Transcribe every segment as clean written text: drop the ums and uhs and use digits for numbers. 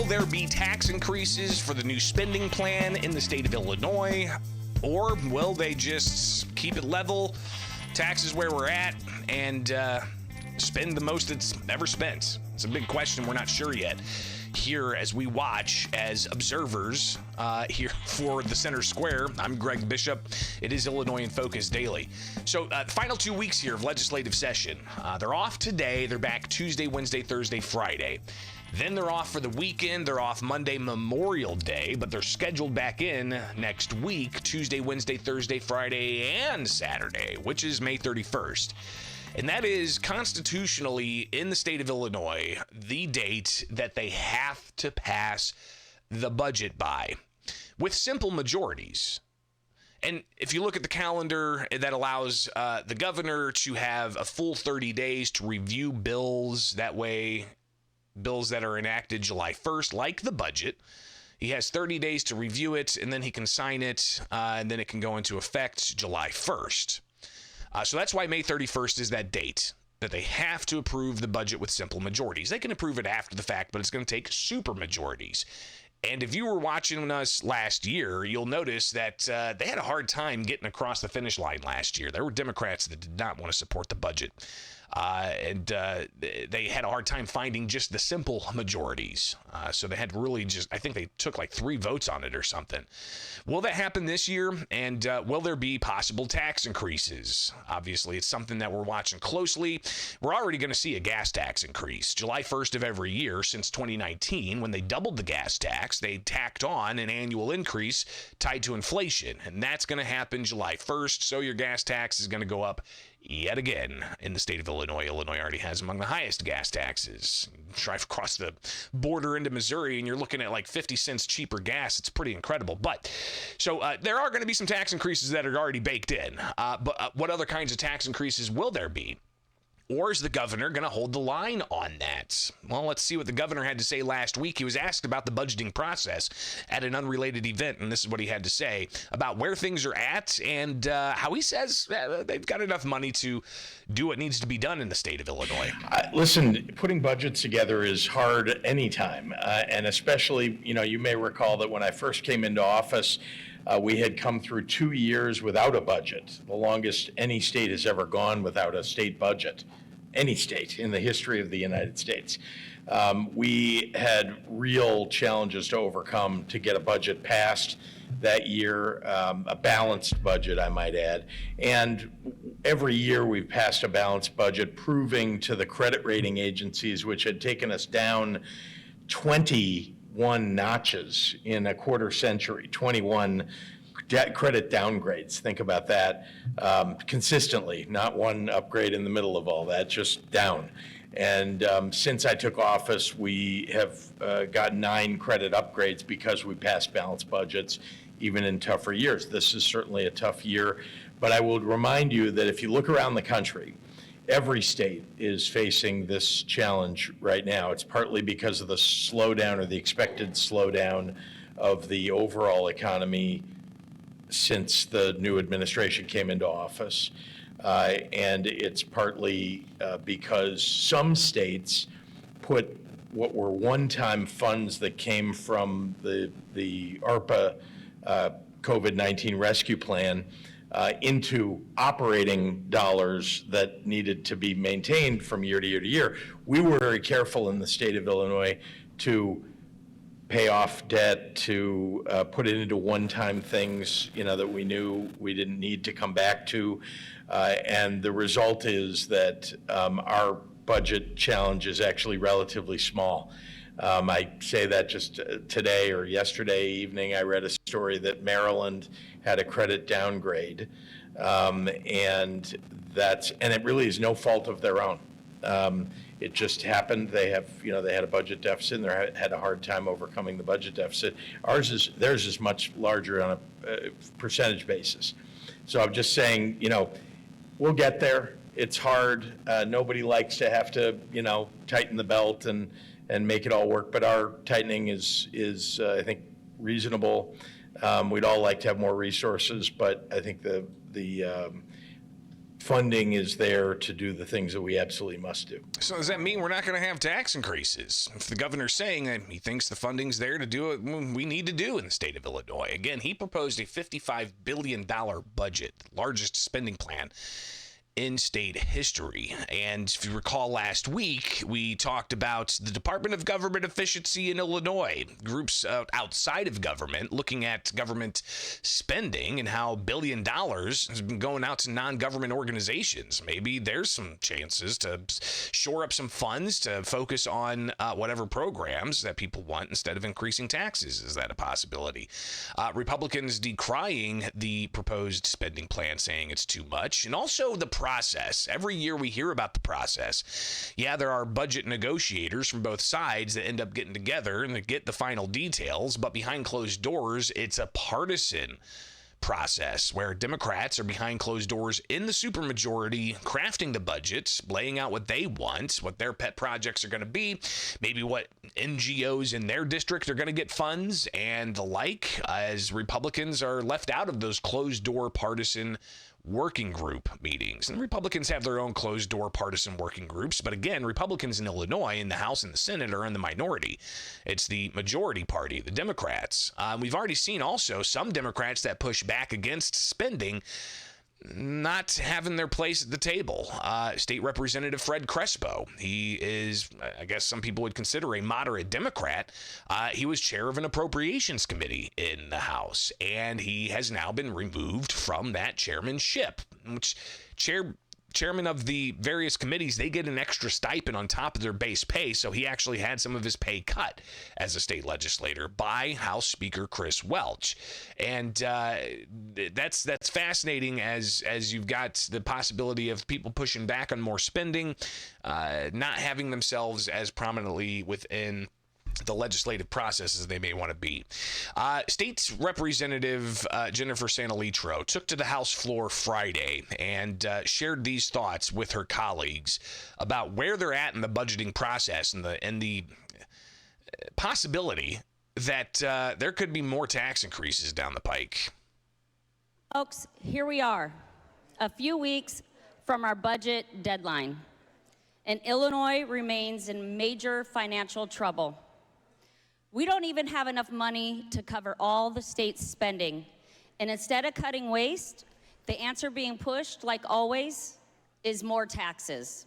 there be tax increases for the new spending plan in the state of Illinois? Or will they just keep it level, taxes where we're at, and spend the most it's ever spent? It's a big question. We're not sure yet. Here as we watch as observers here for the Center Square. I'm Greg Bishop. It is Illinois in Focus Daily. So the final 2 weeks here of legislative session. They're off today. They're back Tuesday, Wednesday, Thursday, Friday. Then they're off for the weekend. They're off Monday, Memorial Day, but they're scheduled back in next week, Tuesday, Wednesday, Thursday, Friday, and Saturday, which is May 31st. And that is constitutionally in the state of Illinois, the date that they have to pass the budget by with simple majorities. And if you look at the calendar, that allows the governor to have a full 30 days to review bills. That way, bills that are enacted July 1st, like the budget, he has 30 days to review it, and then he can sign it, and then it can go into effect July 1st. So that's why May 31st is that date that they have to approve the budget with simple majorities. They can approve it after the fact, but it's going to take super majorities. And if you were watching us last year, you'll notice that they had a hard time getting across the finish line last year. There were Democrats that did not want to support the budget. And they had a hard time finding just the simple majorities. So they had really just, I think they took like 3 votes on it or something. Will that happen this year? And will there be possible tax increases? Obviously, it's something that we're watching closely. We're already going to see a gas tax increase. July 1st of every year since 2019, when they doubled the gas tax, they tacked on an annual increase tied to inflation. And that's going to happen July 1st. So your gas tax is going to go up yet again in the state of Illinois. Illinois already has among the highest gas taxes. You drive across the border into Missouri and you're looking at like 50 cents cheaper gas. It's pretty incredible. But so there are going to be some tax increases that are already baked in. But what other kinds of tax increases will there be? Or is the governor going to hold the line on that? Well, let's see what the governor had to say last week. He was asked about the budgeting process at an unrelated event, and this is what he had to say about where things are at and how he says they've got enough money to do what needs to be done in the state of Illinois. Listen, putting budgets together is hard anytime, and especially, you may recall that when I first came into office, we had come through 2 years without a budget, the longest any state has ever gone without a state budget, any state in the history of the United States. We had real challenges to overcome to get a budget passed that year, a balanced budget, I might add. And every year we've passed a balanced budget, proving to the credit rating agencies, which had taken us down 21 notches in a quarter century, 21 credit downgrades. Think about that. Consistently, not one upgrade in the middle of all that, just down. And since I took office, we have got 9 credit upgrades because we passed balanced budgets, even in tougher years. This is certainly a tough year, but I will remind you that if you look around the country, every state is facing this challenge right now. It's partly because of the slowdown or the expected slowdown of the overall economy since the new administration came into office. And it's partly because some states put what were one-time funds that came from the ARPA COVID-19 rescue plan into operating dollars that needed to be maintained from year to year to year. We were very careful in the state of Illinois to pay off debt, to put it into one-time things, that we knew we didn't need to come back to. And the result is that our budget challenge is actually relatively small. I say that just today or yesterday evening, I read a story that Maryland had a credit downgrade, and it really is no fault of their own. It just happened. They had a budget deficit, and they had a hard time overcoming the budget deficit. Theirs is much larger on a percentage basis. So I'm just saying, we'll get there. It's hard. Nobody likes to have to, tighten the belt and make it all work. But our tightening is I think, reasonable. We'd all like to have more resources, but I think the funding is there to do the things that we absolutely must do. So does that mean we're not going to have tax increases? If the governor's saying that he thinks the funding's there to do what we need to do in the state of Illinois. Again, he proposed a $55 billion budget, largest spending plan in state history. And if you recall last week, we talked about the Department of Government Efficiency in Illinois, groups outside of government looking at government spending and how $1 billion has been going out to non-government organizations. Maybe there's some chances to shore up some funds to focus on whatever programs that people want instead of increasing taxes. Is that a possibility? Republicans decrying the proposed spending plan, saying it's too much. And also the process. Every year we hear about the process. Yeah, there are budget negotiators from both sides that end up getting together and that get the final details, but behind closed doors, it's a partisan process where Democrats are behind closed doors in the supermajority crafting the budgets, laying out what they want, what their pet projects are going to be, maybe what NGOs in their district are going to get funds and the like, as Republicans are left out of those closed door partisan working group meetings. And Republicans have their own closed door partisan working groups. But again, Republicans in Illinois in the House and the Senate are in the minority. It's the majority party, the Democrats. We've already seen also some Democrats that push back against spending not having their place at the table. State Representative Fred Crespo, he is, I guess some people would consider a moderate Democrat. He was chair of an appropriations committee in the House, and he has now been removed from that chairmanship, which chairman of the various committees, they get an extra stipend on top of their base pay. So he actually had some of his pay cut as a state legislator by House Speaker Chris Welch. And that's fascinating as you've got the possibility of people pushing back on more spending, not having themselves as prominently within the legislative process as they may want to be. State Representative Jennifer Sanalitro took to the House floor Friday and shared these thoughts with her colleagues about where they're at in the budgeting process and the possibility that there could be more tax increases down the pike. Folks, here we are, a few weeks from our budget deadline, and Illinois remains in major financial trouble. We don't even have enough money to cover all the state's spending. And instead of cutting waste, the answer being pushed, like always, is more taxes.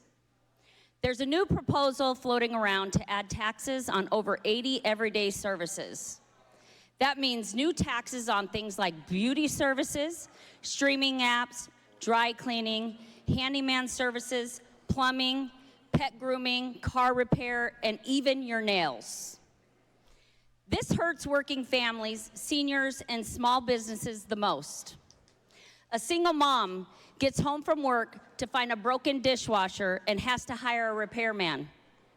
There's a new proposal floating around to add taxes on over 80 everyday services. That means new taxes on things like beauty services, streaming apps, dry cleaning, handyman services, plumbing, pet grooming, car repair, and even your nails. This hurts working families, seniors, and small businesses the most. A single mom gets home from work to find a broken dishwasher and has to hire a repairman,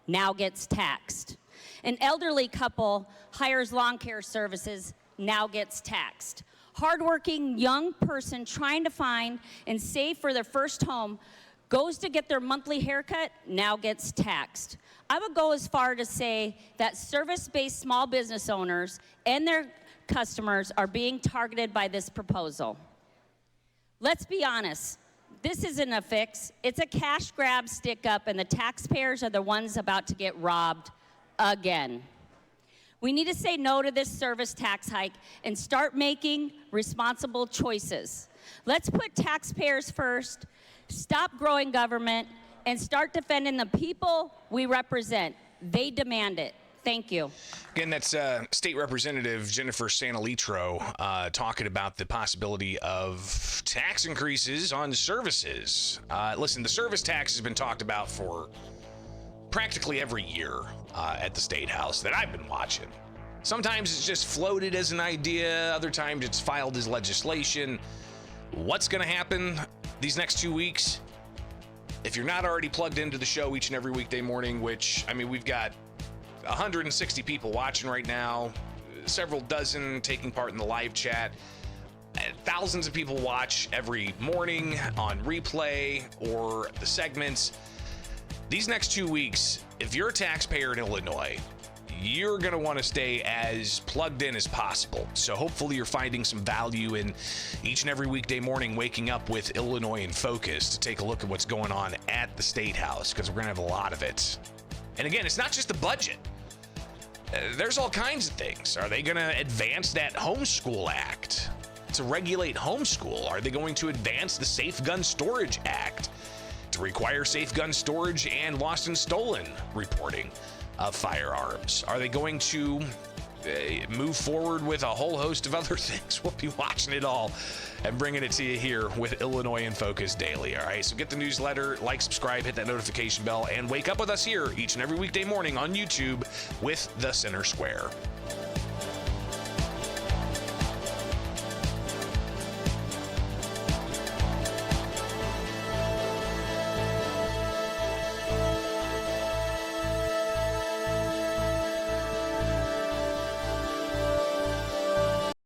now gets taxed. An elderly couple hires lawn care services, now gets taxed. Hardworking young person trying to find and save for their first home goes to get their monthly haircut, now gets taxed. I would go as far to say that service-based small business owners and their customers are being targeted by this proposal. Let's be honest, this isn't a fix. It's a cash grab stick up, and the taxpayers are the ones about to get robbed again. We need to say no to this service tax hike and start making responsible choices. Let's put taxpayers first, stop growing government, and start defending the people we represent. They demand it. Thank you. Again, that's State Representative Jennifer Sanalitro talking about the possibility of tax increases on services. Listen, the service tax has been talked about for practically every year at the State House that I've been watching. Sometimes it's just floated as an idea. Other times it's filed as legislation. What's going to happen these next 2 weeks? If you're not already plugged into the show each and every weekday morning, which, I mean, we've got 160 people watching right now, several dozen taking part in the live chat. Thousands of people watch every morning on replay or the segments. These next 2 weeks, if you're a taxpayer in Illinois, you're going to want to stay as plugged in as possible. So hopefully you're finding some value in each and every weekday morning waking up with Illinois in Focus to take a look at what's going on at the State House, because we're going to have a lot of it. And again, it's not just the budget. There's all kinds of things. Are they going to advance that Homeschool Act to regulate homeschool? Are they going to advance the Safe Gun Storage Act to require safe gun storage and lost and stolen reporting of firearms? Are they going to move forward with a whole host of other things? We'll be watching it all and bringing it to you here with Illinois in Focus Daily. All right, so get the newsletter, like, subscribe, hit that notification bell, and wake up with us here each and every weekday morning on YouTube with The Center Square.